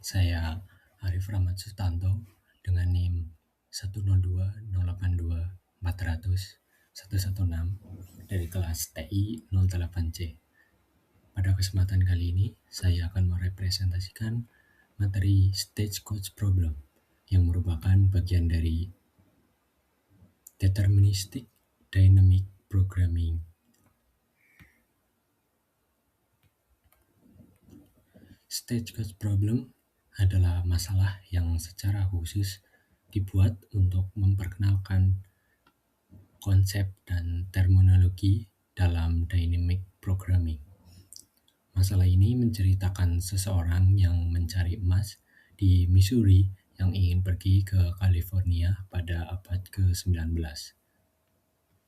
Saya Arif Rahmat Sutanto dengan NIM 102082400 dari kelas TI 08C. Pada kesempatan kali ini, saya akan merepresentasikan materi Stagecoach Problem yang merupakan bagian dari Deterministic Dynamic Programming. Stagecoach Problem adalah masalah yang secara khusus dibuat untuk memperkenalkan konsep dan terminologi dalam dynamic programming. Masalah ini menceritakan seseorang yang mencari emas di Missouri yang ingin pergi ke California pada abad ke-19.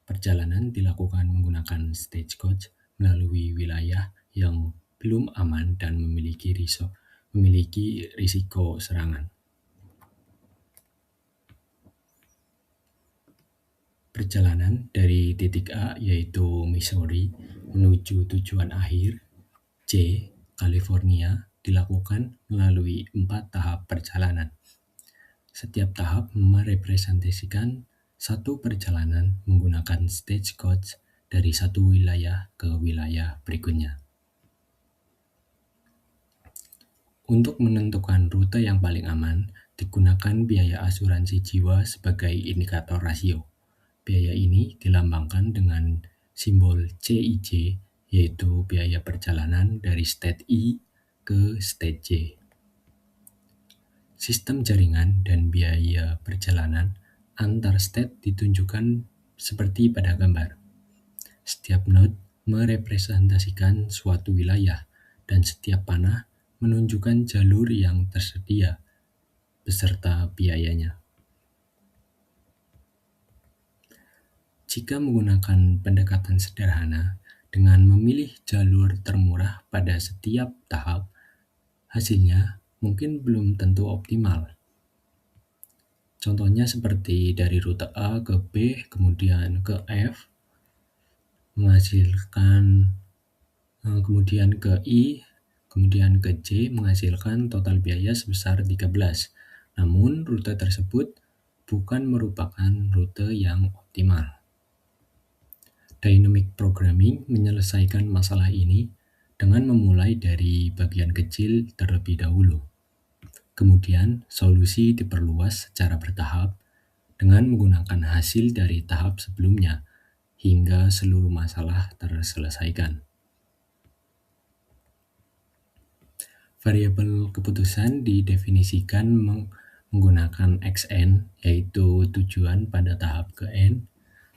Perjalanan dilakukan menggunakan stagecoach melalui wilayah yang belum aman dan memiliki risiko serangan. Perjalanan dari titik A yaitu Missouri menuju tujuan akhir C, California dilakukan melalui 4 tahap perjalanan. Setiap tahap merepresentasikan satu perjalanan menggunakan stagecoach dari satu wilayah ke wilayah berikutnya. Untuk menentukan rute yang paling aman, digunakan biaya asuransi jiwa sebagai indikator rasio. Biaya ini dilambangkan dengan simbol CIJ, yaitu biaya perjalanan dari state I ke state J. Sistem jaringan dan biaya perjalanan antar state ditunjukkan seperti pada gambar. Setiap node merepresentasikan suatu wilayah dan setiap panah menunjukkan jalur yang tersedia beserta biayanya. Jika menggunakan pendekatan sederhana dengan memilih jalur termurah pada setiap tahap, hasilnya mungkin belum tentu optimal. Contohnya seperti dari rute A ke B, kemudian ke F, menghasilkan kemudian ke I, kemudian ke J menghasilkan total biaya sebesar 13. Namun rute tersebut bukan merupakan rute yang optimal. Dynamic programming menyelesaikan masalah ini dengan memulai dari bagian kecil terlebih dahulu. Kemudian solusi diperluas secara bertahap dengan menggunakan hasil dari tahap sebelumnya hingga seluruh masalah terselesaikan. Variabel keputusan didefinisikan menggunakan xn, yaitu tujuan pada tahap ke n.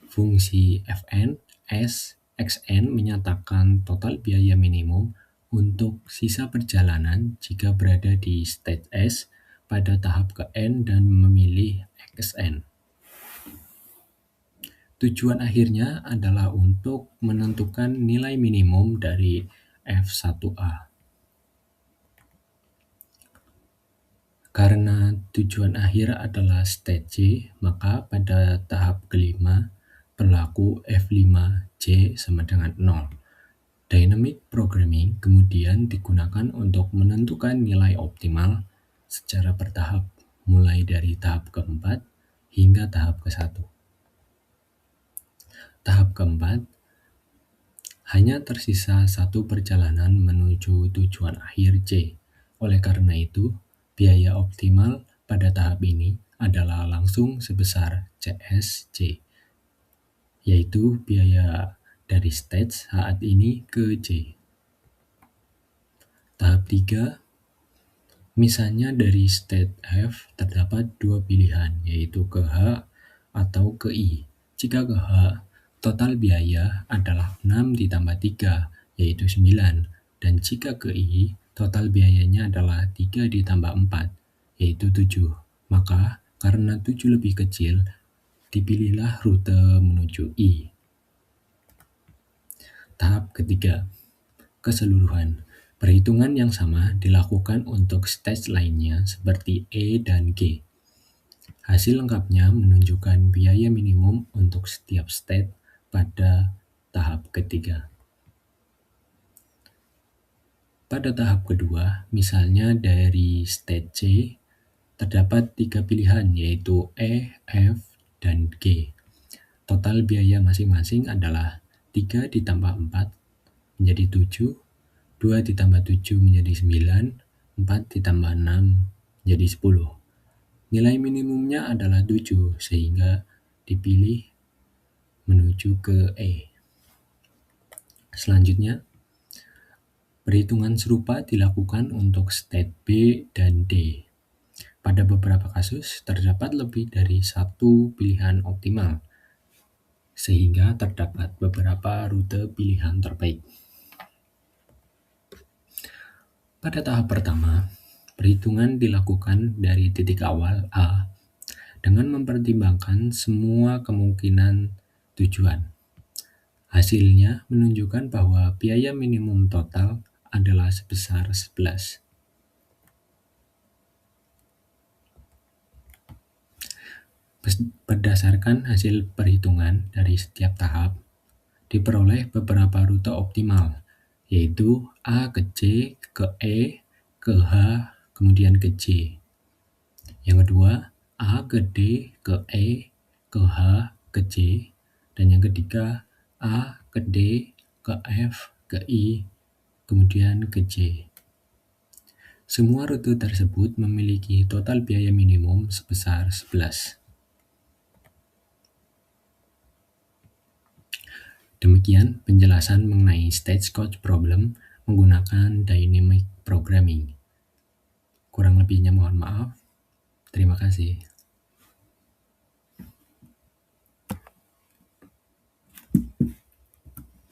Fungsi fn, s, xn menyatakan total biaya minimum untuk sisa perjalanan jika berada di state S pada tahap ke n dan memilih xn. Tujuan akhirnya adalah untuk menentukan nilai minimum dari F1A. Karena tujuan akhir adalah state J, maka pada tahap kelima berlaku F5J sama dengan 0. Dynamic programming kemudian digunakan untuk menentukan nilai optimal secara bertahap, mulai dari tahap keempat hingga tahap ke-1. Tahap keempat, hanya tersisa satu perjalanan menuju tujuan akhir J. Oleh karena itu, biaya optimal pada tahap ini adalah langsung sebesar CSJ, yaitu biaya dari stage saat ini ke J. Tahap 3, misalnya dari state F terdapat dua pilihan, yaitu ke H atau ke I. Jika ke H, total biaya adalah 6 ditambah 3, yaitu 9. Dan jika ke I, total biayanya adalah 3 ditambah 4, yaitu 7. Maka, karena 7 lebih kecil, dipilihlah rute menuju I. Tahap ketiga, keseluruhan. Perhitungan yang sama dilakukan untuk stage lainnya seperti E dan G. Hasil lengkapnya menunjukkan biaya minimum untuk setiap state pada tahap ketiga. Pada tahap kedua, misalnya dari state C, terdapat 3 pilihan yaitu E, F, dan G. Total biaya masing-masing adalah 3 ditambah 4 menjadi 7, 2 ditambah 7 menjadi 9, 4 ditambah 6 menjadi 10. Nilai minimumnya adalah 7, sehingga dipilih menuju ke E. Selanjutnya, perhitungan serupa dilakukan untuk state B dan D. Pada beberapa kasus, terdapat lebih dari satu pilihan optimal, sehingga terdapat beberapa rute pilihan terbaik. Pada tahap pertama, perhitungan dilakukan dari titik awal A dengan mempertimbangkan semua kemungkinan tujuan. Hasilnya menunjukkan bahwa biaya minimum total adalah sebesar 11. Berdasarkan hasil perhitungan dari setiap tahap, diperoleh beberapa rute optimal, yaitu A ke C, ke E, ke H, kemudian ke J. Yang kedua, A ke D, ke E, ke H, ke J. Dan yang ketiga, A ke D, ke F, ke I, kemudian ke J. Semua rute tersebut memiliki total biaya minimum sebesar 11. Demikian penjelasan mengenai stagecoach problem menggunakan dynamic programming. Kurang lebihnya mohon maaf. Terima kasih.